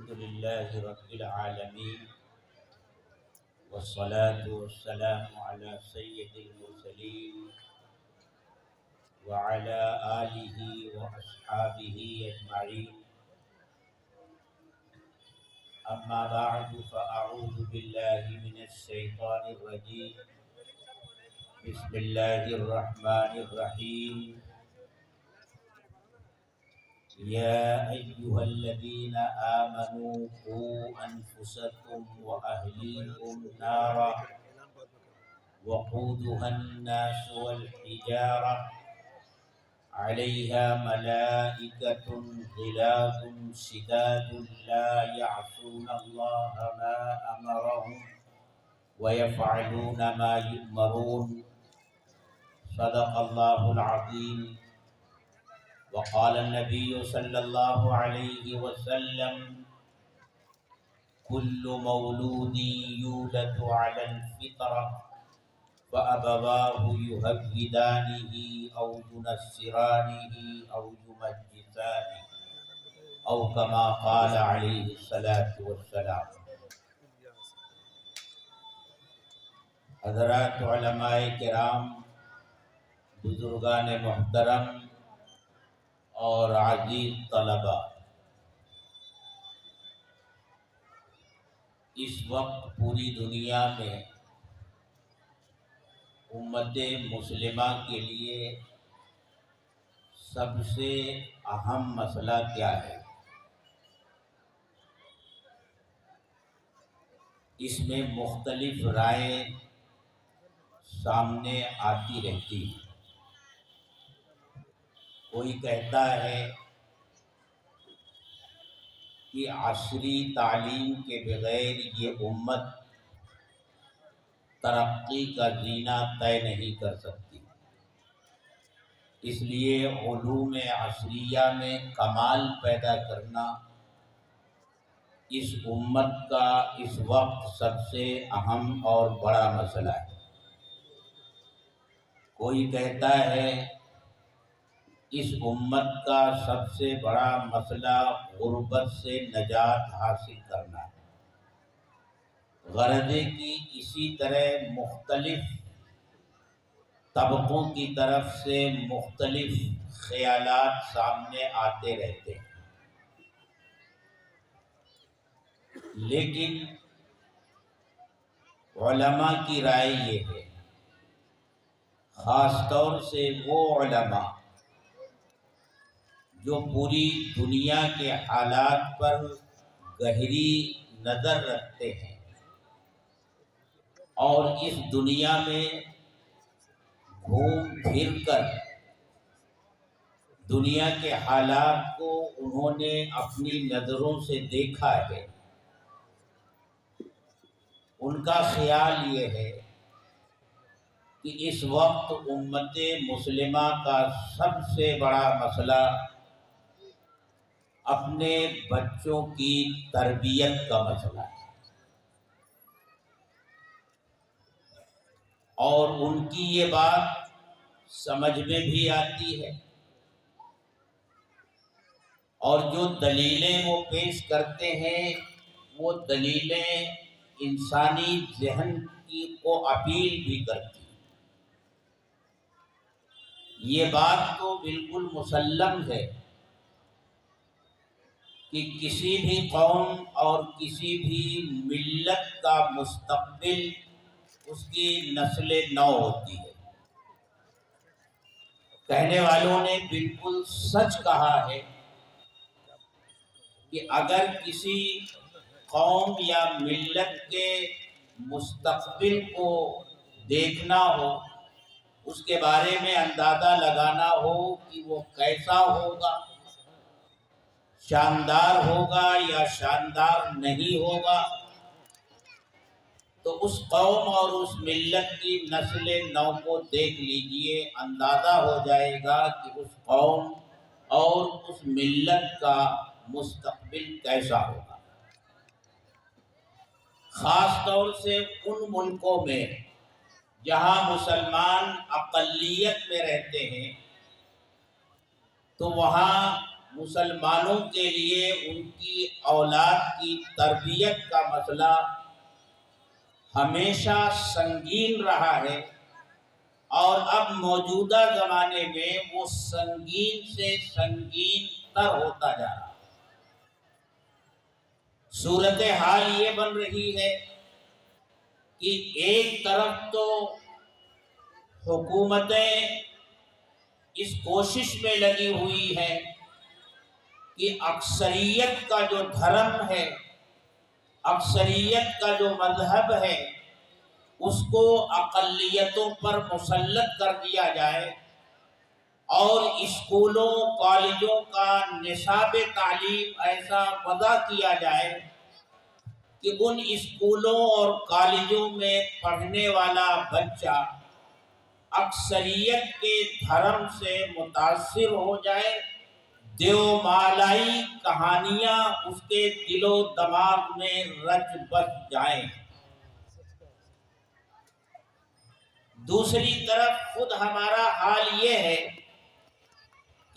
الحمد لله رب العالمين والصلاة والسلام على سيد المرسلين وعلى آله وأصحابه أجمعين. أما بعد فأعوذ بالله من الشيطان الرجيم. بسم الله الرحمن الرحيم. يا أيها الذين آمنوا قوا أنفسكم وأهليكم نارا وقودها الناس والحجارة عليها ملائكة غلاظ شداد لا يعصون الله ما أمرهم ويفعلون ما يؤمرون. صدق الله العظيم. وقال النبي صلى الله عليه وسلم: كل مولود يولد على الفطرة فأبواه يهودانه أو ينصرانه أو يمجسانه أو كما قال عليه الصلاة والسلام. حضرات علماء کرام، بزرگان محترم اور عزیز طلباء، اس وقت پوری دنیا میں امت مسلمہ کے لیے سب سے اہم مسئلہ کیا ہے؟ اس میں مختلف رائے سامنے آتی رہتی ہیں. کوئی کہتا ہے کہ عصری تعلیم کے بغیر یہ امت ترقی کا زینہ طے نہیں کر سکتی، اس لیے علوم عصریہ میں کمال پیدا کرنا اس امت کا اس وقت سب سے اہم اور بڑا مسئلہ ہے. کوئی کہتا ہے اس امت کا سب سے بڑا مسئلہ غربت سے نجات حاصل کرنا ہے. غرض ہے کہ اسی طرح مختلف طبقوں کی طرف سے مختلف خیالات سامنے آتے رہتے ہیں، لیکن علماء کی رائے یہ ہے، خاص طور سے وہ علماء جو پوری دنیا کے حالات پر گہری نظر رکھتے ہیں اور اس دنیا میں گھوم پھر کر دنیا کے حالات کو انہوں نے اپنی نظروں سے دیکھا ہے. ان کا خیال یہ ہے کہ اس وقت امت مسلمہ کا سب سے بڑا مسئلہ اپنے بچوں کی تربیت کا مسئلہ ہے، اور ان کی یہ بات سمجھ میں بھی آتی ہے، اور جو دلیلیں وہ پیش کرتے ہیں وہ دلیلیں انسانی ذہن کو اپیل بھی کرتی ہیں. یہ بات تو بالکل مسلم ہے کہ کسی بھی قوم اور کسی بھی ملت کا مستقبل اس کی نسل نو ہوتی ہے. کہنے والوں نے بالکل سچ کہا ہے کہ اگر کسی قوم یا ملت کے مستقبل کو دیکھنا ہو، اس کے بارے میں اندازہ لگانا ہو کہ وہ کیسا ہوگا، شاندار ہوگا یا شاندار نہیں ہوگا، تو اس قوم اور اس ملت کی نسل نو کو دیکھ لیجئے، اندازہ ہو جائے گا کہ اس قوم اور اس ملت کا مستقبل کیسا ہوگا. خاص طور سے ان ملکوں میں جہاں مسلمان اقلیت میں رہتے ہیں تو وہاں مسلمانوں کے لیے ان کی اولاد کی تربیت کا مسئلہ ہمیشہ سنگین رہا ہے، اور اب موجودہ زمانے میں وہ سنگین سے سنگین تر ہوتا جا رہا ہے۔ صورتحال یہ بن رہی ہے کہ ایک طرف تو حکومتیں اس کوشش میں لگی ہوئی ہیں کہ اکثریت کا جو دھرم ہے، اکثریت کا جو مذہب ہے، اس کو اقلیتوں پر مسلط کر دیا جائے، اور اسکولوں کالجوں کا نصاب تعلیم ایسا وضع کیا جائے کہ ان اسکولوں اور کالجوں میں پڑھنے والا بچہ اکثریت کے دھرم سے متاثر ہو جائے، دیومالائی کہانیاں اس کے دل و دماغ میں رچ بس جائیں۔ دوسری طرف خود ہمارا حال یہ ہے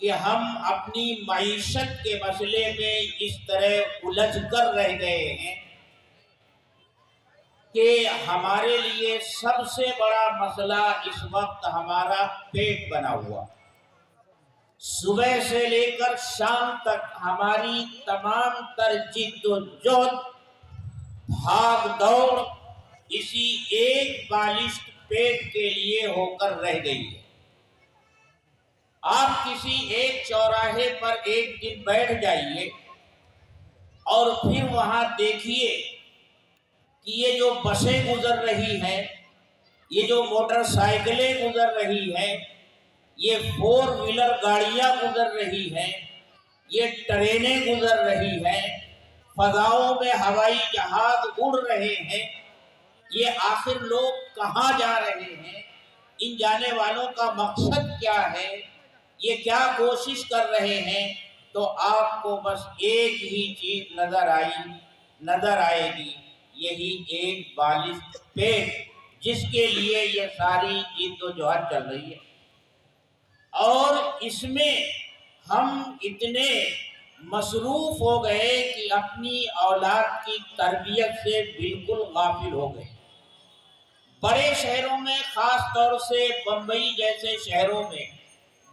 کہ ہم اپنی معیشت کے مسئلے میں اس طرح الجھ کر رہ گئے ہیں کہ ہمارے لیے سب سے بڑا مسئلہ اس وقت ہمارا پیٹ بنا ہوا۔ صبح سے لے کر شام تک ہماری تمام تر جد و جہد، بھاگ دوڑ اسی ایک بالشت پیٹ کے لیے ہو کر رہ گئی ہے۔ آپ کسی ایک چوراہے پر ایک دن بیٹھ جائیے اور پھر وہاں دیکھیے کہ یہ جو بسیں گزر رہی ہیں، یہ جو موٹر سائیکلیں گزر رہی ہیں، یہ 4 ویلر گاڑیاں گزر رہی ہیں، یہ ٹرینیں گزر رہی ہیں، فضاؤں میں ہوائی جہاز اڑ رہے ہیں، یہ آخر لوگ کہاں جا رہے ہیں؟ ان جانے والوں کا مقصد کیا ہے؟ یہ کیا کوشش کر رہے ہیں؟ تو آپ کو بس ایک ہی چیز نظر آئے گی، یہی ایک بالشت پیٹ جس کے لیے یہ ساری جد و جہد چل رہی ہے۔ اور اس میں ہم اتنے مصروف ہو گئے کہ اپنی اولاد کی تربیت سے بالکل غافل ہو گئے۔ بڑے شہروں میں، خاص طور سے بمبئی جیسے شہروں میں،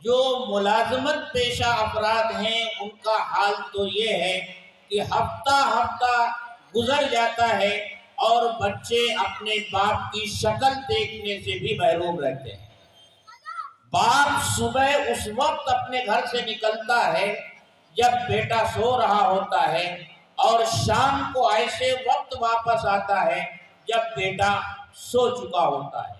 جو ملازمت پیشہ افراد ہیں، ان کا حال تو یہ ہے کہ ہفتہ ہفتہ گزر جاتا ہے اور بچے اپنے باپ کی شکل دیکھنے سے بھی محروم رہتے ہیں۔ باپ صبح اس وقت اپنے گھر سے نکلتا ہے جب بیٹا سو رہا ہوتا ہے، اور شام کو ایسے وقت واپس آتا ہے جب بیٹا سو چکا ہوتا ہے۔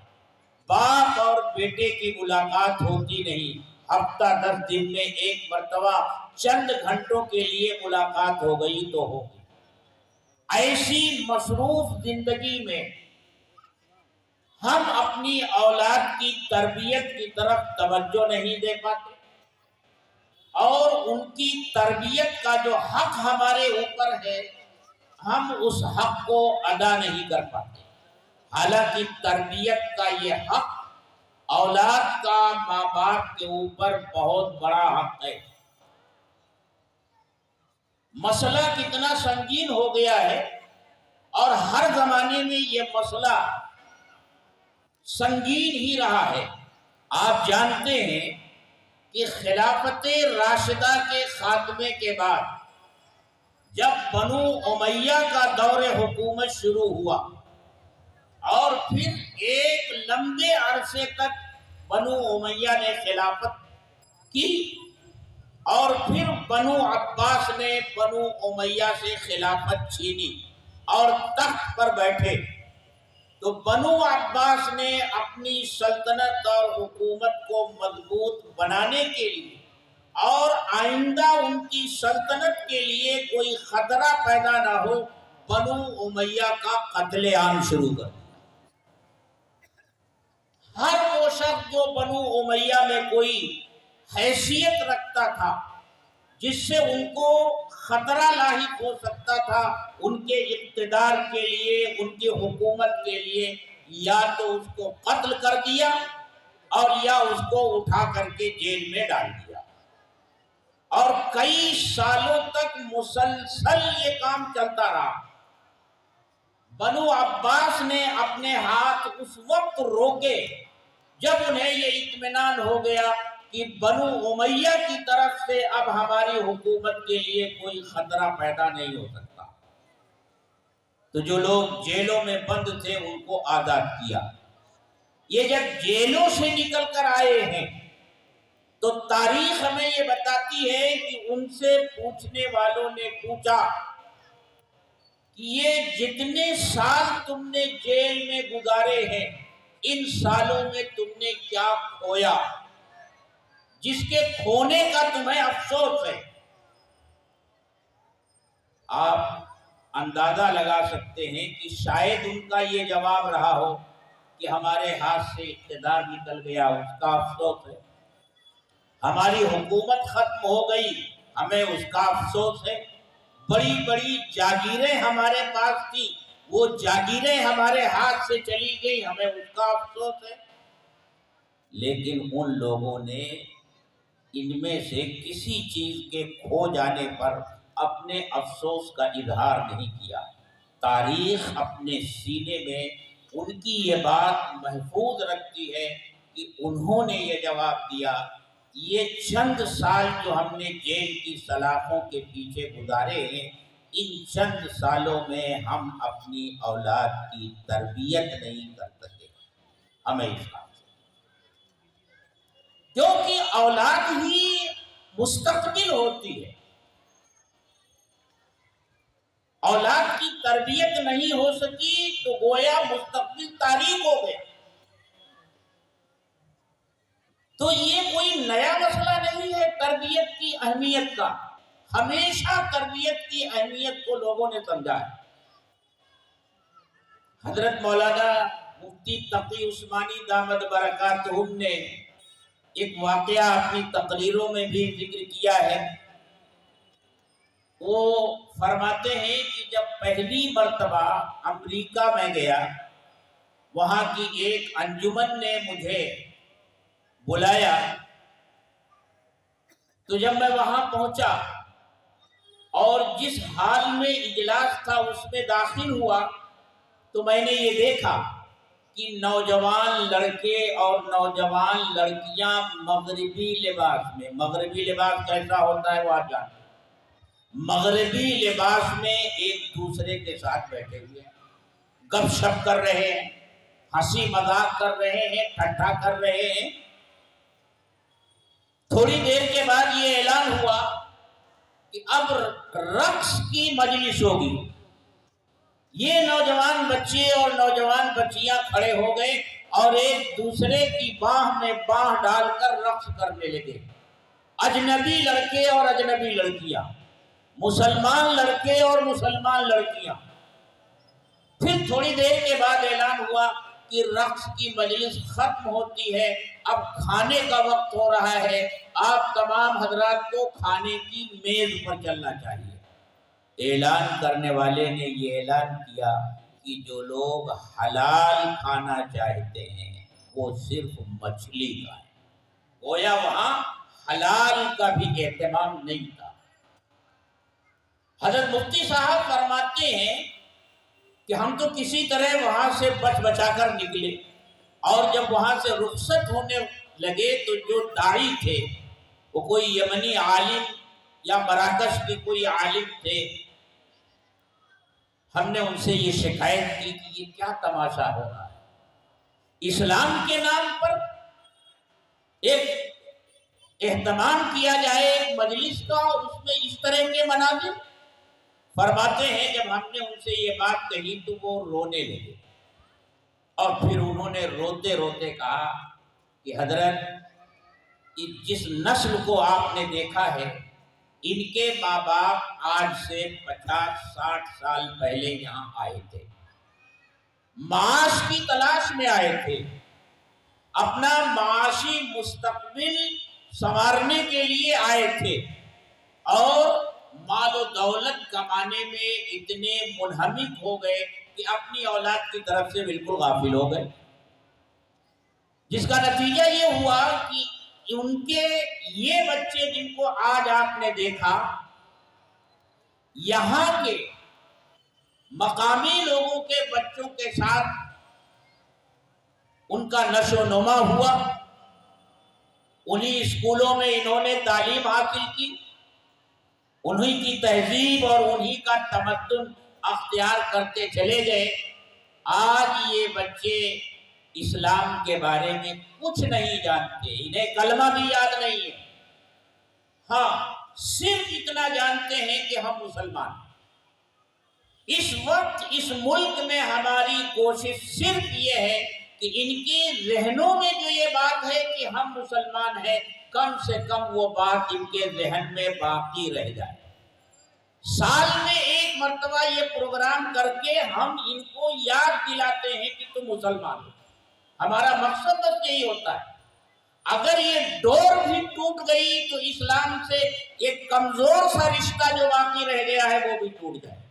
باپ اور بیٹے کی ملاقات ہوتی نہیں، ہفتہ 10 دن میں ایک مرتبہ چند گھنٹوں کے لیے ملاقات ہو گئی تو ہو گئی۔ ایسی مصروف زندگی میں ہم اپنی اولاد کی تربیت کی طرف توجہ نہیں دے پاتے، اور ان کی تربیت کا جو حق ہمارے اوپر ہے، ہم اس حق کو ادا نہیں کر پاتے۔ حالانکہ تربیت کا یہ حق اولاد کا ماں باپ کے اوپر بہت بڑا حق ہے۔ مسئلہ کتنا سنگین ہو گیا ہے، اور ہر زمانے میں یہ مسئلہ سنگین ہی رہا ہے۔ آپ جانتے ہیں کہ خلافت راشدہ کے خاتمے کے بعد جب بنو امیہ کا دور حکومت شروع ہوا، اور پھر ایک لمبے عرصے تک بنو امیہ نے خلافت کی، اور پھر بنو عباس نے بنو امیہ سے خلافت چھینی اور تخت پر بیٹھے، تو بنو عباس نے اپنی سلطنت اور حکومت کو مضبوط بنانے کے لیے اور آئندہ ان کی سلطنت کے لیے کوئی خطرہ پیدا نہ ہو، بنو امیہ کا قتل عام شروع کر دیا۔ ہر وہ شخص جو بنو امیہ میں کوئی حیثیت رکھتا تھا، جس سے ان کو خطرہ لاحق ہو سکتا تھا ان کے اقتدار کے لیے، ان کی حکومت کے لیے، یا تو اس کو قتل کر دیا اور یا اس کو اٹھا کر کے جیل میں ڈال دیا۔ اور کئی سالوں تک مسلسل یہ کام چلتا رہا۔ بنو عباس نے اپنے ہاتھ اس وقت روکے جب انہیں یہ اطمینان ہو گیا کہ بنو امیہ کی طرف سے اب ہماری حکومت کے لیے کوئی خطرہ پیدا نہیں ہو سکتا۔ تو جو لوگ جیلوں میں بند تھے ان کو آزاد کیا۔ یہ جب جیلوں سے نکل کر آئے ہیں تو تاریخ ہمیں یہ بتاتی ہے کہ ان سے پوچھنے والوں نے پوچھا کہ یہ جتنے سال تم نے جیل میں گزارے ہیں ان سالوں میں تم نے کیا کھویا جس کے کھونے کا تمہیں افسوس ہے؟ آپ اندازہ لگا سکتے ہیں کہ شاید ان کا یہ جواب رہا ہو کہ ہمارے ہاتھ سے اقتدار نکل گیا، اس کا افسوس ہے۔ ہماری حکومت ختم ہو گئی، ہمیں اس کا افسوس ہے۔ بڑی بڑی جاگیریں ہمارے پاس تھی، وہ جاگیریں ہمارے ہاتھ سے چلی گئی، ہمیں اس کا افسوس ہے۔ لیکن ان لوگوں نے ان میں سے کسی چیز کے کھو جانے پر اپنے افسوس کا اظہار نہیں کیا۔ تاریخ اپنے سینے میں ان کی یہ بات محفوظ رکھتی ہے کہ انہوں نے یہ جواب دیا، یہ چند سال جو ہم نے جیل کی سلاخوں کے پیچھے گزارے ہیں، ان چند سالوں میں ہم اپنی اولاد کی تربیت نہیں کر سکے، ہمیں اس کا، کیونکہ اولاد ہی مستقبل ہوتی ہے۔ اولاد کی تربیت نہیں ہو سکی تو گویا مستقبل تاریک ہو گیا۔ تو یہ کوئی نیا مسئلہ نہیں ہے تربیت کی اہمیت کا، ہمیشہ تربیت کی اہمیت کو لوگوں نے سمجھا ہے۔ حضرت مولانا مفتی تقی عثمانی دامت برکاتہم نے ایک واقعہ اپنی تقریروں میں بھی ذکر کیا ہے۔ وہ فرماتے ہیں کہ جب پہلی مرتبہ امریکہ میں گیا، وہاں کی ایک انجمن نے مجھے بلایا، تو جب میں وہاں پہنچا اور جس حال میں اجلاس تھا اس میں داخل ہوا تو میں نے یہ دیکھا کہ نوجوان لڑکے اور نوجوان لڑکیاں مغربی لباس میں، مغربی لباس کیسا ہوتا ہے وہ آپ جانتے ہیں، مغربی لباس میں ایک دوسرے کے ساتھ بیٹھے ہوئے ہیں، گپ شپ کر رہے ہیں، ہنسی مذاق کر رہے ہیں، ٹھٹھا کر رہے ہیں۔ تھوڑی دیر کے بعد یہ اعلان ہوا کہ اب رقص کی مجلس ہوگی۔ یہ نوجوان بچے اور نوجوان بچیاں کھڑے ہو گئے اور ایک دوسرے کی باہ میں باہ ڈال کر رقص کرنے لگے، اجنبی لڑکے اور اجنبی لڑکیاں، مسلمان لڑکے اور مسلمان لڑکیاں۔ پھر تھوڑی دیر کے بعد اعلان ہوا کہ رقص کی مجلس ختم ہوتی ہے، اب کھانے کا وقت ہو رہا ہے، آپ تمام حضرات کو کھانے کی میز پر چلنا چاہیے۔ اعلان کرنے والے نے یہ اعلان کیا کہ جو لوگ حلال کھانا چاہتے ہیں وہ صرف مچھلی کھائیں۔ گویا وہاں حلال کا بھی اہتمام نہیں تھا۔ حضرت مفتی صاحب فرماتے ہیں کہ ہم تو کسی طرح وہاں سے بچ بچا کر نکلے، اور جب وہاں سے رخصت ہونے لگے تو جو داعی تھے، وہ کوئی یمنی عالم یا مراکش کے کوئی عالم تھے، ہم نے ان سے یہ شکایت کی کہ یہ کیا تماشا ہو رہا ہے، اسلام کے نام پر ایک اہتمام کیا جائے ایک مجلس کا اور اس میں اس طرح کے مناظر۔ فرماتے ہیں جب ہم نے ان سے یہ بات کہی تو وہ رونے لگے، اور پھر انہوں نے روتے روتے کہا کہ حضرت جس نسل کو آپ نے دیکھا ہے، ان کے ماں باپ آج سے 50-60 سال پہلے یہاں آئے تھے، معاش کی تلاش میں آئے تھے، اپنا معاشی مستقبل سنوارنے کے لیے آئے تھے، اور مال و دولت کمانے میں اتنے منہمک ہو گئے کہ اپنی اولاد کی طرف سے بالکل غافل ہو گئے، جس کا نتیجہ یہ ہوا کہ ان کے یہ بچے جن کو آج آپ نے دیکھا، یہاں کے مقامی لوگوں کے بچوں کے ساتھ ان کا نشو و نما ہوا، انہی اسکولوں میں انہوں نے تعلیم حاصل کی، انہی کی تہذیب اور انہی کا تمدن اختیار کرتے چلے گئے۔ آج یہ بچے اسلام کے بارے میں کچھ نہیں جانتے، انہیں کلمہ بھی یاد نہیں ہے، ہاں صرف اتنا جانتے ہیں کہ ہم مسلمان ہیں۔ اس وقت اس ملک میں ہماری کوشش صرف یہ ہے کہ ان کے ذہنوں میں جو یہ بات ہے کہ ہم مسلمان ہیں، کم سے کم وہ بات ان کے ذہن میں باقی رہ جائے۔ سال میں ایک مرتبہ یہ پروگرام کر کے ہم ان کو یاد دلاتے ہیں کہ تم مسلمان ہو۔ ہمارا مقصد بس یہی ہوتا ہے۔ اگر یہ ڈور بھی ٹوٹ گئی تو اسلام سے ایک کمزور سا رشتہ جو باقی رہ گیا ہے وہ بھی ٹوٹ جائے۔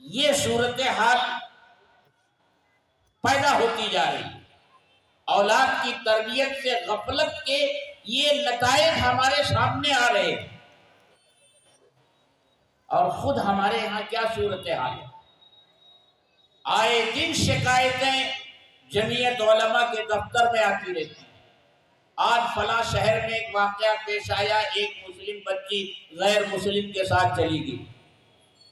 یہ صورتحال پیدا ہوتی جا رہی ہے۔ اولاد کی تربیت سے غفلت کے یہ نتائج ہمارے سامنے آ رہے ہیں، اور خود ہمارے ہاں کیا صورتحال ہے۔ آئے دن شکایتیں جمعیت علماء کے دفتر میں آتی رہتی ہیں۔ آج فلاں شہر میں ایک واقعہ پیش آیا، ایک مسلم بچی غیر مسلم کے ساتھ چلی گئی۔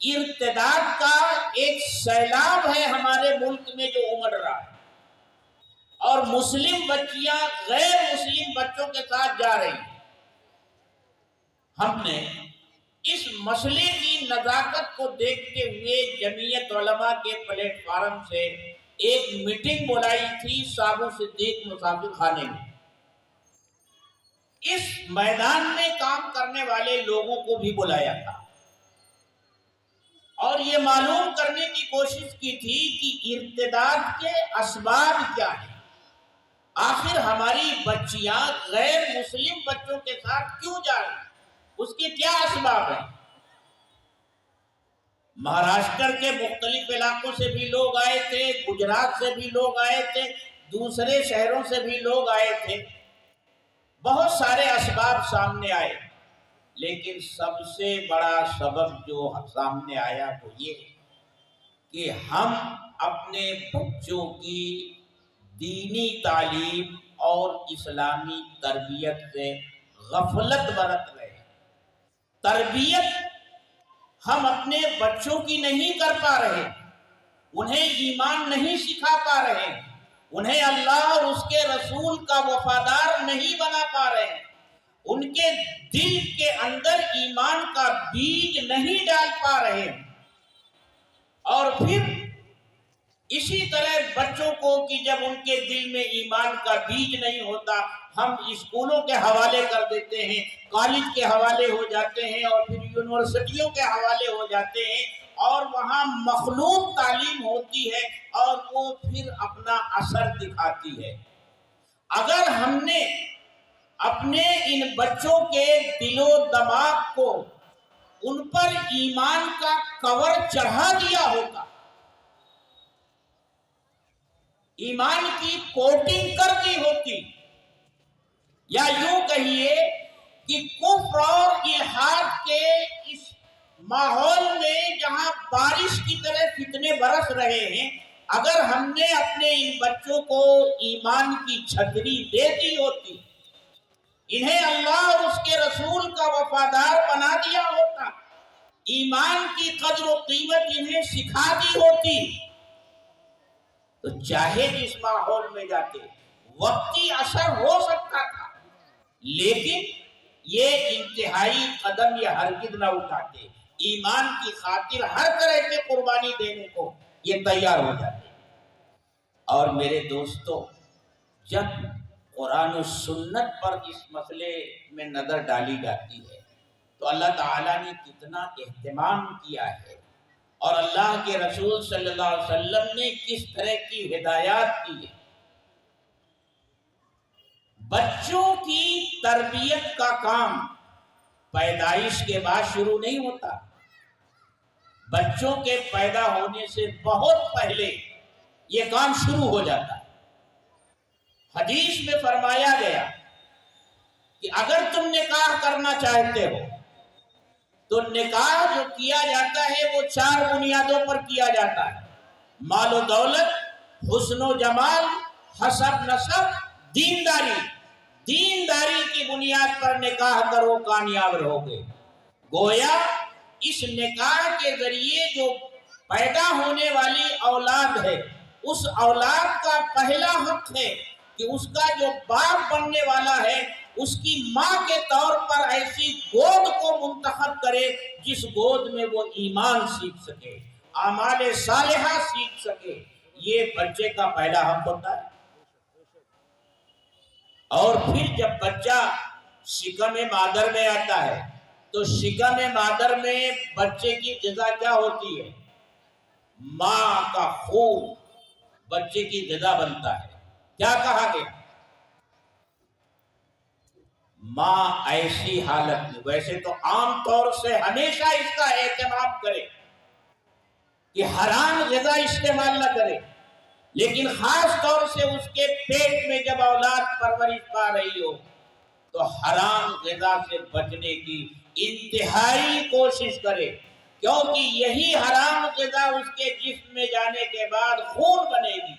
ارتداد کا ایک سیلاب ہے ہمارے ملک میں جو امڑ رہا ہے، اور مسلم بچیاں غیر مسلم بچوں کے ساتھ جا رہی ہیں۔ ہم نے اس مسئلے کی نزاکت کو دیکھتے ہوئے جمعیت علماء کے پلیٹ فارم سے ایک میٹنگ بلائی تھی سابو صدیق مسافر خانے میں۔ اس میدان میں کام کرنے والے لوگوں کو بھی بلایا تھا، اور یہ معلوم کرنے کی کوشش کی تھی کہ ارتداد کے اسباب کیا ہیں، آخر ہماری بچیاں غیر مسلم بچوں کے ساتھ کیوں جا رہی ہیں، اس کے کیا اسباب ہیں۔ مہاراشٹر کے مختلف علاقوں سے بھی لوگ آئے تھے، گجرات سے بھی لوگ آئے تھے، دوسرے شہروں سے بھی لوگ آئے تھے، بہت سارے اسباب سامنے آئے، لیکن سب سے بڑا سبب جو سامنے آیا وہ یہ کہ ہم اپنے بچوں کی دینی تعلیم اور اسلامی تربیت سے غفلت برت رہے ہیں۔ تربیت ہم اپنے بچوں کی نہیں کر پا رہے، انہیں ایمان نہیں سکھا پا رہے، انہیں اللہ اور اس کے رسول کا وفادار نہیں بنا پا رہے، ان کے دل کے اندر ایمان کا بیج نہیں ڈال پا رہے۔ اور پھر اسی طرح بچوں کو کہ جب ان کے دل میں ایمان کا بیج نہیں ہوتا، ہم اسکولوں کے حوالے کر دیتے ہیں، کالج کے حوالے ہو جاتے ہیں، اور پھر یونیورسٹیوں کے حوالے ہو جاتے ہیں، اور وہاں مخلوط تعلیم ہوتی ہے اور وہ پھر اپنا اثر دکھاتی ہے۔ اگر ہم نے اپنے ان بچوں کے دل و دماغ کو ان پر ایمان کا کور چڑھا دیا ہوتا، ایمان کی کوٹنگ کر دی ہوتی، یا یوں کہیے کہ کفر اور الحاد کے اس ماحول میں جہاں بارش کی طرح فتنے برس رہے ہیں، اگر ہم نے اپنے ان بچوں کو ایمان کی چھتری دے دی ہوتی، انہیں اللہ اور اس کے رسول کا وفادار بنا دیا ہوتا، ایمان کی قدر و قیمت انہیں سکھا دی ہوتی، تو چاہے جس ماحول میں جاتے وقتی اثر ہو سکتا تھا، لیکن یہ انتہائی قدم یہ ہرگز نہ اٹھاتے، ایمان کی خاطر ہر طرح کی قربانی دینے کو یہ تیار ہو جاتے۔ اور میرے دوستو، جب قرآن و سنت پر اس مسئلے میں نظر ڈالی جاتی ہے تو اللہ تعالیٰ نے کتنا اہتمام کیا ہے، اور اللہ کے رسول صلی اللہ علیہ وسلم نے کس طرح کی ہدایات کی ہے۔ بچوں کی تربیت کا کام پیدائش کے بعد شروع نہیں ہوتا، بچوں کے پیدا ہونے سے بہت پہلے یہ کام شروع ہو جاتا ہے۔ حدیث میں فرمایا گیا کہ اگر تم نکاح کرنا چاہتے ہو تو نکاح جو کیا جاتا ہے وہ 4 بنیادوں پر کیا جاتا ہے: مال و دولت، حسن و جمال، حسب نسب، دینداری۔ دینداری کی بنیاد پر نکاح کرو، کامیاب رہو گے۔ گویا اس نکاح کے ذریعے جو پیدا ہونے والی اولاد ہے، اس اولاد کا پہلا حق ہے کہ اس کا جو باپ بننے والا ہے اس کی ماں کے طور پر ایسی گود کو منتخب کرے جس گود میں وہ ایمان سیکھ سکے، اعمال صالحہ سیکھ سکے۔ یہ بچے کا پہلا حق ہوتا ہے۔ اور پھر جب بچہ شکم مادر میں آتا ہے تو شکم مادر میں بچے کی غذا کیا ہوتی ہے؟ ماں کا خون بچے کی غذا بنتا ہے۔ کیا کہا گیا؟ ماں ایسی حالت میں، ویسے تو عام طور سے ہمیشہ اس کا اہتمام کرے کہ حرام غذا استعمال نہ کرے، لیکن خاص طور سے اس کے پیٹ میں جب اولاد پرورش پا رہی ہو تو حرام غذا سے بچنے کی انتہائی کوشش کرے، کیونکہ یہی حرام غذا اس کے جسم میں جانے کے بعد خون بنے گی،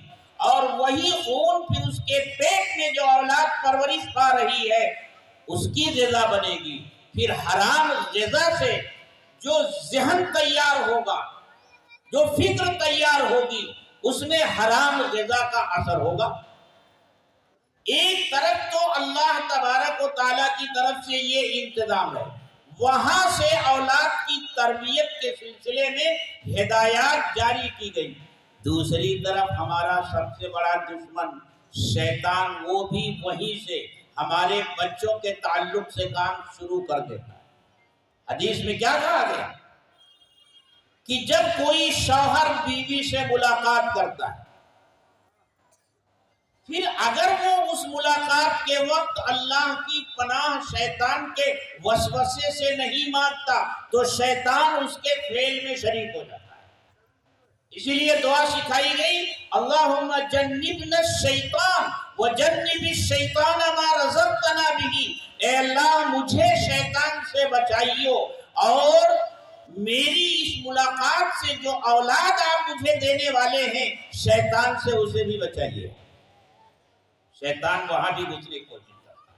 اور وہی خون پھر اس کے پیٹ میں جو اولاد پرورش پا رہی ہے اس کی غذا بنے گی۔ پھر حرام غذا سے جو ذہن تیار ہوگا، جو فکر تیار ہوگی، اس میں حرام غذا کا اثر ہوگا۔ ایک طرف تو اللہ تبارک و تعالیٰ کی طرف سے یہ انتظام ہے، وہاں سے اولاد کی تربیت کے سلسلے میں ہدایات جاری کی گئی، دوسری طرف ہمارا سب سے بڑا دشمن شیطان وہ بھی وہیں سے ہمارے بچوں کے تعلق سے کام شروع کر دیتا ہے۔ حدیث میں کیا کہا گیا کہ جب کوئی شوہر بیوی سے ملاقات کرتا ہے، پھر اگر وہ اس ملاقات کے وقت اللہ کی پناہ شیطان کے وسوسے سے نہیں مانگتا تو شیطان اس کے فعل میں شریک ہو جاتا ہے۔ اسی لیے دعا سکھائی گئی، اللہم جنبنا الشیطان وجنب الشیطان ما رزقتنا بہ، اے اللہ مجھے شیطان سے بچائیو اور میری اس ملاقات سے جو اولاد آپ مجھے دینے والے ہیں شیطان سے اسے بھی بچائیے۔ شیطان وہاں بھی گھسنے کی کوشش کرتا ہے۔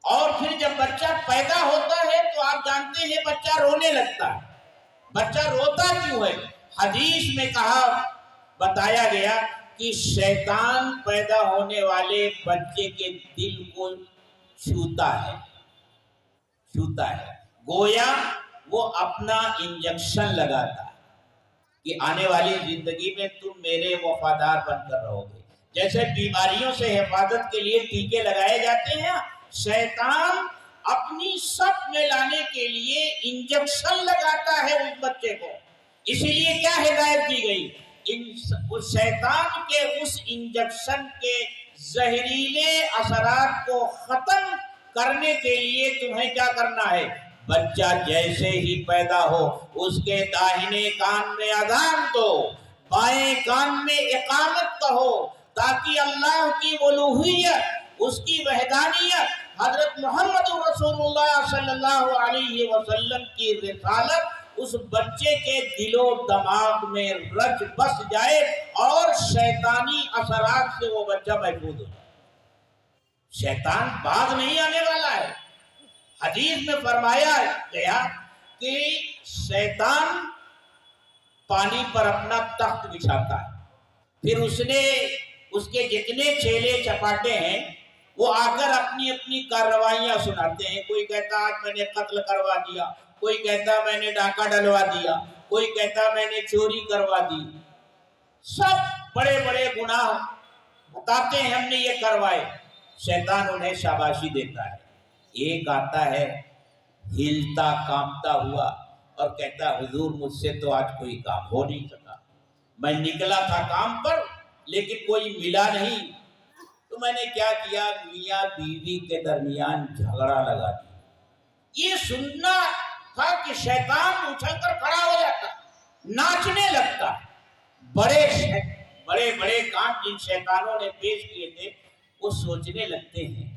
اور پھر جب بچہ پیدا ہوتا ہے تو آپ جانتے ہیں بچہ رونے لگتا ہے۔ بچہ روتا کیوں ہے؟ حدیث میں بتایا گیا کہ شیطان پیدا ہونے والے بچے کے دل کو چھوتا ہے، گویا وہ اپنا انجیکشن لگاتا ہے کہ آنے والی زندگی میں تم میرے وفادار بن کر رہو گے۔ جیسے بیماریوں سے حفاظت کے لیے ٹیکے لگائے جاتے ہیں، شیطان اپنی صف میں لانے کے لیے انجیکشن لگاتا ہے اس بچے کو۔ اسی لیے کیا ہدایت دی گئی؟ شیطان کے اس انجیکشن کے زہریلے اثرات کو ختم کرنے کے لیے تمہیں کیا کرنا ہے؟ بچہ جیسے ہی پیدا ہو اس کے داہنے کان میں اذان دو، بائیں کان میں اقامت کہو، تاکہ اللہ کی الوہیت، اس کی وحدانیت، حضرت محمد رسول اللہ صلی اللہ علیہ وسلم کی رسالت اس بچے کے دل و دماغ میں رچ بس جائے اور شیطانی اثرات سے وہ بچہ محفوظ ہو جائے۔ شیطان باز نہیں آنے والا ہے۔ حدیث میں فرمایا گیا کہ شیطان پانی پر اپنا تخت بچھاتا ہے، پھر اس کے جتنے چیلے چپاٹے ہیں وہ آ کر اپنی اپنی کارروائیاں سناتے ہیں۔ کوئی کہتا آج میں نے قتل کروا دیا، کوئی کہتا میں نے ڈاکہ ڈلوا دیا، کوئی کہتا میں نے چوری کروا دی، سب بڑے بڑے گناہ بتاتے ہیں ہم نے یہ کروائے۔ شیطان انہیں شاباشی دیتا ہے۔ ایک آتا ہے ہلتا کامتا ہوا اور کہتا حضور مجھ سے تو آج کوئی کام ہو نہیں سکا، میں نکلا تھا کام پر لیکن کوئی ملا نہیں، تو میں نے کیا کیا، میاں بیوی کے درمیان جھگڑا لگا دیا۔ یہ سننا تھا کہ شیطان اچھل کر کھڑا ہو جاتا، ناچنے لگتا۔ بڑے بڑے کام جن شیطانوں نے پیش کیے تھے، وہ سوچنے لگتے ہیں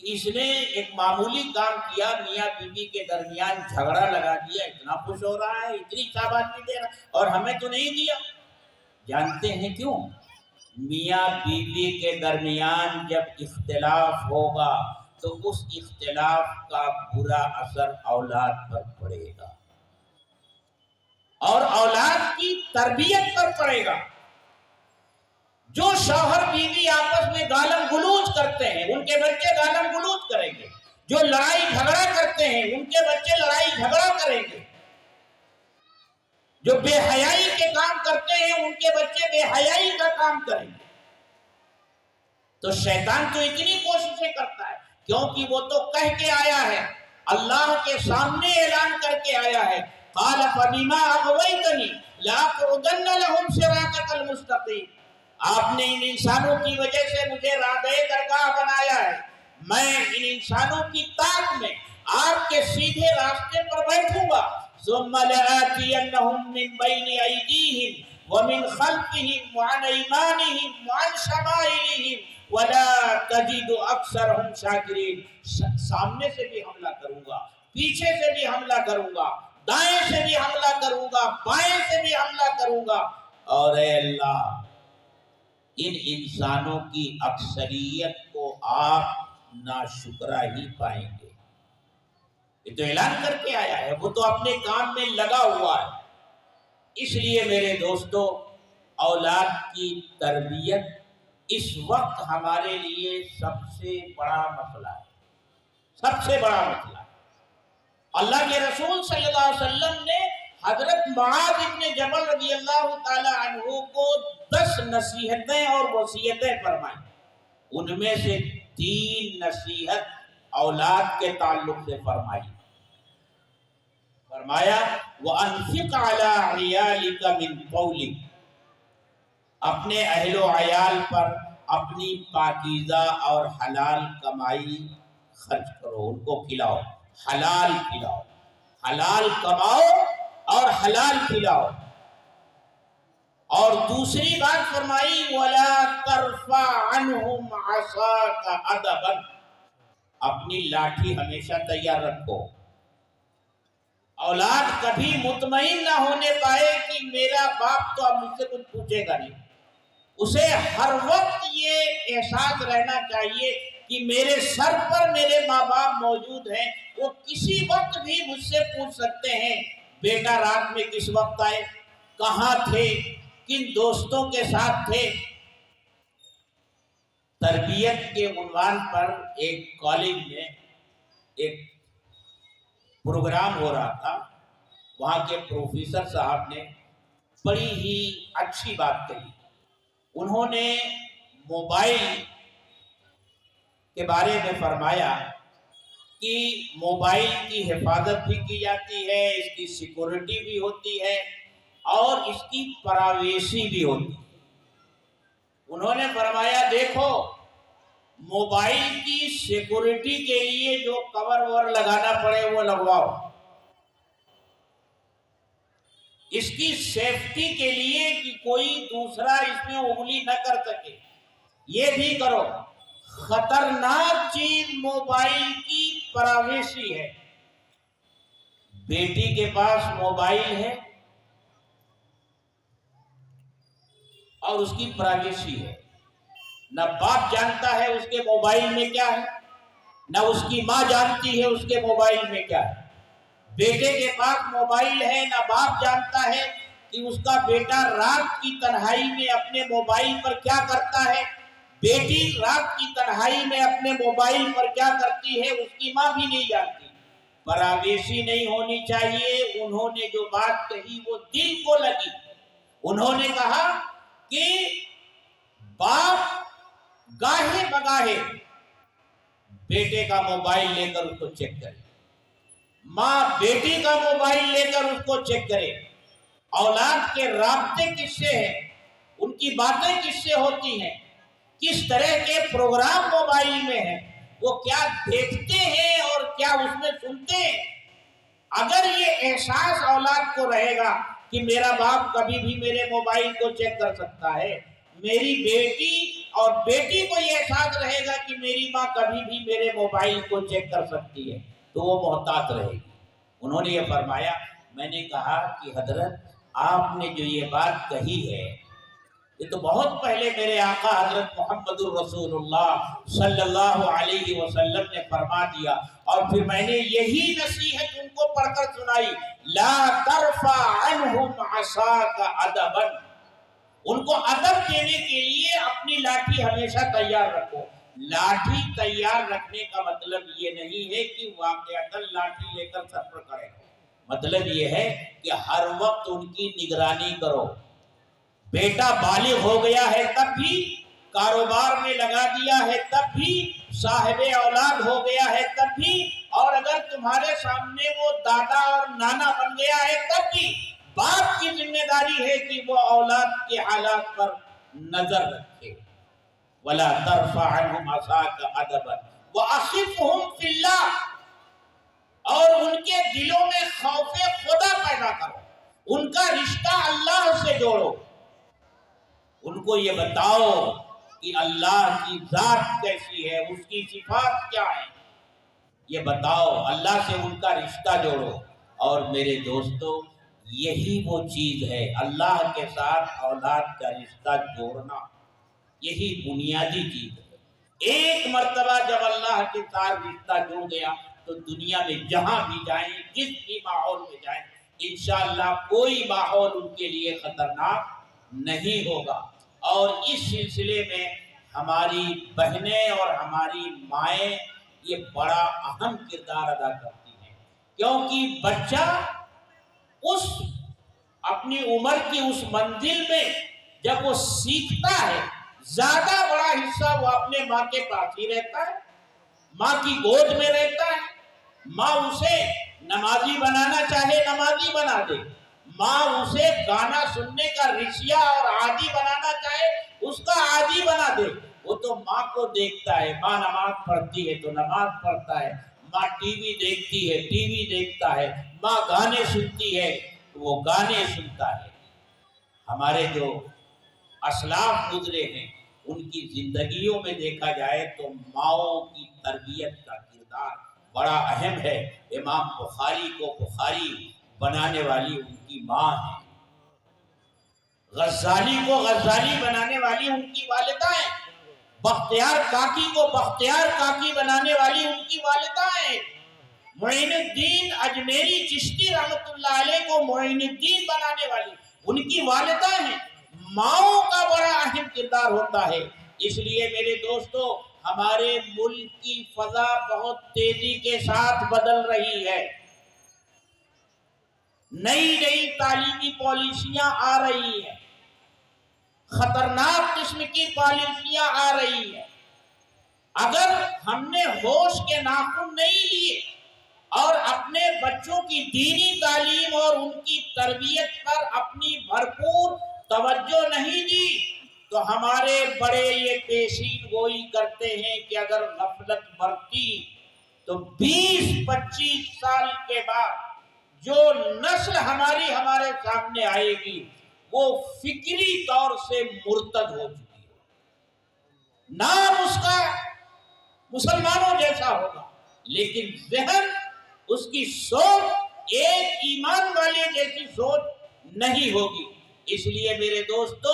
کہ اس نے ایک معمولی کام کیا، میاں بیوی کے درمیان جھگڑا لگا دیا، اتنا خوش ہو رہا ہے، اتنی شاباشی دے رہا ہے، اور ہمیں تو نہیں دیا۔ جانتے ہیں کیوں؟ میاں بیوی کے درمیان جب اختلاف ہوگا تو اس اختلاف کا برا اثر اولاد پر پڑے گا اور اولاد کی تربیت پر پڑے گا۔ جو شوہر بیوی آپس میں گالم گلوچ کرتے ہیں ان کے بچے گالم گلوچ کریں گے، جو لڑائی جھگڑا کرتے ہیں ان کے بچے لڑائی جھگڑا کریں گے، جو بے حیائی کے کام کرتے ہیں ان کے بچے بے حیائی کا کام کریں گے۔ تو شیطان تو اتنی کوششیں کرتا ہے کیونکہ وہ تو کہہ کے آیا ہے، اللہ کے سامنے اعلان کر کے آیا ہے، قال فبما اغويتني لاقعدن لهم صراطك المستقيم۔ آپ نے ان انسانوں کی وجہ سے مجھے راہ درگاہ بنایا ہے، میں ان انسانوں کی طاق میں آپ کے سیدھے راستے پر بیٹھوں گا۔ ثم لآتينهم من بين أيديهم ومن خلفهم وعن أيمانهم وعن شمائلهم ولا تجد اکثرهم شاکرین۔ سامنے سے بھی حملہ کروں گا، پیچھے سے بھی حملہ کروں گا، دائیں سے بھی حملہ کروں گا، بائیں سے بھی حملہ کروں گا، اور اے اللہ ان انسانوں کی اکثریت کو آپ ناشکرا ہی پائیں گے۔ یہ تو اعلان کر کے آیا ہے، وہ تو اپنے کام میں لگا ہوا ہے۔ اس لیے میرے دوستو، اولاد کی تربیت اس وقت ہمارے لیے سب سے بڑا مسئلہ ہے، سب سے بڑا مسئلہ ہے۔ اللہ کے رسول صلی اللہ علیہ وسلم نے حضرت معاذ بن جبل رضی اللہ تعالی عنہ کو 10 نصیحتیں اور وصیتیں فرمائیں، ان میں سے 3 نصیحت اولاد کے تعلق سے فرمائی۔ فرمایا وَأَنفِقْ عَلَىٰ عِيَالِكَ مِنْ قَوْلِكَ، اپنے اہل و عیال پر اپنی پاکیزہ اور حلال کمائی خرچ کرو، ان کو کھلاؤ، حلال کھلاؤ، حلال کماؤ اور حلال کھلاؤ۔ اور دوسری بات فرمائی وَلَا تَرْفَعْ عَنْهُمْ عَصَاكَ أَدَبًا، اپنی لاٹھی ہمیشہ تیار رکھو۔ اولاد کبھی مطمئن نہ ہونے پائے کہ میرا باپ تو اب مجھ سے کچھ پوچھے گا نہیں، اسے ہر وقت یہ احساس رہنا چاہیے کہ میرے سر پر میرے ماں باپ موجود ہیں، وہ کسی وقت بھی مجھ سے پوچھ سکتے ہیں بیٹا رات میں کس وقت آئے، کہاں تھے، کن دوستوں کے ساتھ تھے۔ تربیت کے عنوان پر ایک کالج میں ایک پروگرام ہو رہا تھا، وہاں کے پروفیسر صاحب نے بڑی ہی اچھی بات کہی۔ انہوں نے موبائل کے بارے میں فرمایا کہ موبائل کی حفاظت بھی کی جاتی ہے، اس کی سیکورٹی بھی ہوتی ہے اور اس کی پرائیویسی بھی ہوتی ہے۔ انہوں نے فرمایا دیکھو موبائل کی سیکورٹی کے لیے جو کور وور لگانا پڑے وہ لگواؤ، اس کی سیفٹی کے لیے کہ کوئی دوسرا اس میں انگلی نہ کر سکے یہ بھی کرو۔ خطرناک چیز موبائل کی پرائیویسی ہے۔ بیٹی کے پاس موبائل ہے اور اس کی پرائیویسی ہے، نہ باپ جانتا ہے اس کے موبائل میں کیا ہے، نہ اس کی ماں جانتی ہے اس کے موبائل میں کیا ہے۔ بیٹے کے پاس موبائل ہے، نہ باپ جانتا ہے کہ اس کا بیٹا رات کی تنہائی میں اپنے موبائل پر کیا کرتا ہے، بیٹی رات کی تنہائی میں اپنے موبائل پر کیا کرتی ہے اس کی ماں بھی نہیں جانتی۔ پرائیویسی نہیں ہونی چاہیے۔ انہوں نے جو بات کہی وہ دل کو لگی۔ انہوں نے کہا کہ باپ گاہے بگاہے بیٹے کا موبائل لے کر اس کو چیک کرے، ماں بیٹی کا موبائل لے کر اس کو چیک کرے۔ اولاد کے رابطے کس سے ہیں، ان کی باتیں کس سے ہوتی ہیں، کس طرح کے پروگرام موبائل میں ہیں، وہ کیا دیکھتے ہیں اور کیا اس میں سنتے ہیں۔ اگر یہ احساس اولاد کو رہے گا کہ میرا باپ کبھی بھی میرے موبائل کو چیک کر سکتا ہے، میری بیٹی اور بیٹی کو یہ احساس رہے گا کہ میری ماں کبھی بھی میرے موبائل کو چیک کر سکتی ہے تو وہ محتاط رہے گی۔ انہوں نے یہ فرمایا، میں نے کہا کہ حضرت آپ نے جو یہ بات کہی ہے یہ تو بہت پہلے میرے آقا حضرت محمد الرسول اللہ صلی اللہ علیہ وسلم نے فرما دیا، اور پھر میں نے یہی نصیحت ان کو پڑھ کر سنائی، لا ترفع عنہم عصاک ادبا، ان کو ادب دینے کے لیے اپنی لاٹھی ہمیشہ تیار رکھو۔ لاٹھی تیار رکھنے کا مطلب یہ نہیں ہے کہ واقعتاً لاٹھی لے کر سفر کرے، مطلب یہ ہے کہ ہر وقت ان کی نگرانی کرو۔ بیٹا بالغ ہو گیا ہے تب بھی، کاروبار میں لگا دیا ہے تب بھی، صاحب اولاد ہو گیا ہے تب بھی، اور اگر تمہارے سامنے وہ دادا اور نانا بن گیا ہے تب بھی باپ کی ذمہ داری ہے کہ وہ اولاد کے حالات پر نظر رکھے۔ وَلَا تَرْفَعْ عَنْهُمْ عَصَاكَ عَدَبًا وَأَخِفْهُمْ فِي اللَّهِ، اور ان کے دلوں میں خوف خدا پیدا کرو، ان کا رشتہ اللہ سے جوڑو، ان کو یہ بتاؤ کہ اللہ کی ذات کیسی ہے، اس کی صفات کیا ہے، یہ بتاؤ، اللہ سے ان کا رشتہ جوڑو۔ اور میرے دوستو یہی وہ چیز ہے، اللہ کے ساتھ اولاد کا رشتہ جوڑنا، یہی بنیادی چیز ہے۔ ایک مرتبہ جب اللہ کے ساتھ رشتہ جڑ گیا تو دنیا میں جہاں بھی جائیں، جس بھی ماحول میں جائیں، انشاءاللہ کوئی ماحول ان کے لیے خطرناک نہیں ہوگا۔ اور اس سلسلے میں ہماری بہنیں اور ہماری مائیں یہ بڑا اہم کردار ادا کرتی ہیں، کیونکہ بچہ اس اپنی عمر کی اس منزل میں جب وہ سیکھتا ہے، زیادہ بڑا حصہ وہ اپنے ماں کے پاس ہی رہتا ہے، ماں کی گود میں رہتا ہے۔ ماں اسے نمازی بنانا چاہے نمازی بنا دے، ماں اسے گانا سننے کا رسیا اور عادی بنانا چاہے اس کا عادی بنا دے، وہ تو ماں کو دیکھتا ہے، ماں نماز پڑھتی ہے تو نماز پڑھتا ہے، ماں ٹی وی دیکھتی ہے ٹی وی دیکھتا ہے، ماں گانے سنتی ہے تو وہ گانے سنتا ہے۔ ہمارے جو اسلاف گزرے ہیں ان کی زندگیوں میں دیکھا جائے تو ماؤں کی تربیت کا کردار بڑا اہم ہے۔ امام بخاری کو بخاری بنانے والی ان کی ماں ہے، غزالی کو غزالی بنانے والی ان کی والدہ ہیں، بختیار کاکی کو بختیار کاکی بنانے والی ان کی والدہ ہیں، معین الدین اجمیری چشتی رحمت اللہ علیہ کو معین الدین بنانے والی ان کی والدہ ہیں۔ ماؤں کا بڑا اہم کردار ہوتا ہے۔ اس لیے میرے دوستو ہمارے ملک کی فضا بہت تیزی کے ساتھ بدل رہی ہے، نئی نئی تعلیمی پالیسیاں آ رہی ہیں، خطرناک قسم کی پالیسیاں آ رہی ہیں۔ اگر ہم نے ہوش کے ناخن نہیں لیے اور اپنے بچوں کی دینی تعلیم اور ان کی تربیت پر اپنی بھرپور توجہ نہیں دی تو ہمارے بڑے یہ پیشین گوئی کرتے ہیں کہ اگر غفلت برتی تو 20-25 سال کے بعد جو نسل ہمارے سامنے آئے گی وہ فکری طور سے مرتد ہو چکی ہے، نام اس کا مسلمانوں جیسا ہوگا لیکن ذہن اس کی سوچ ایک ایمان والے جیسی سوچ نہیں ہوگی۔ اس لیے میرے دوستو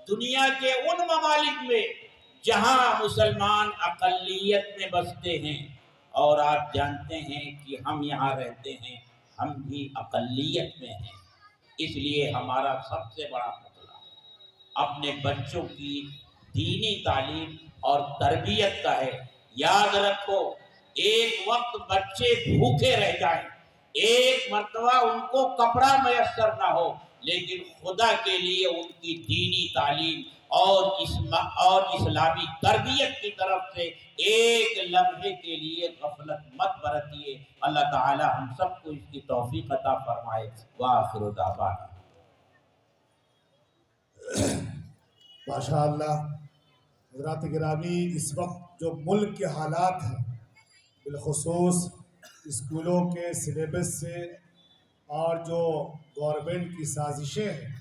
دنیا کے ان ممالک میں جہاں مسلمان اقلیت میں بستے ہیں، اور آپ جانتے ہیں کہ ہم یہاں رہتے ہیں، ہم بھی اقلیت میں ہیں، اس لیے ہمارا سب سے بڑا مسئلہ اپنے بچوں کی دینی تعلیم اور تربیت کا ہے۔ یاد رکھو ایک وقت بچے بھوکے رہ جائیں، ایک مرتبہ ان کو کپڑا میسر نہ ہو، لیکن خدا کے لیے ان کی دینی تعلیم اور اسلامی تربیت کی طرف سے ایک لمحے کے لیے غفلت مت برتیے۔ اللہ تعالی ہم سب کو اس کی توفیق عطا فرمائے۔ وآخر دعوانا ماشاءاللہ۔ حضرات گرامی، اس وقت جو ملک کے حالات ہیں بالخصوص اسکولوں کے سلیبس سے اور جو گورنمنٹ کی سازشیں ہیں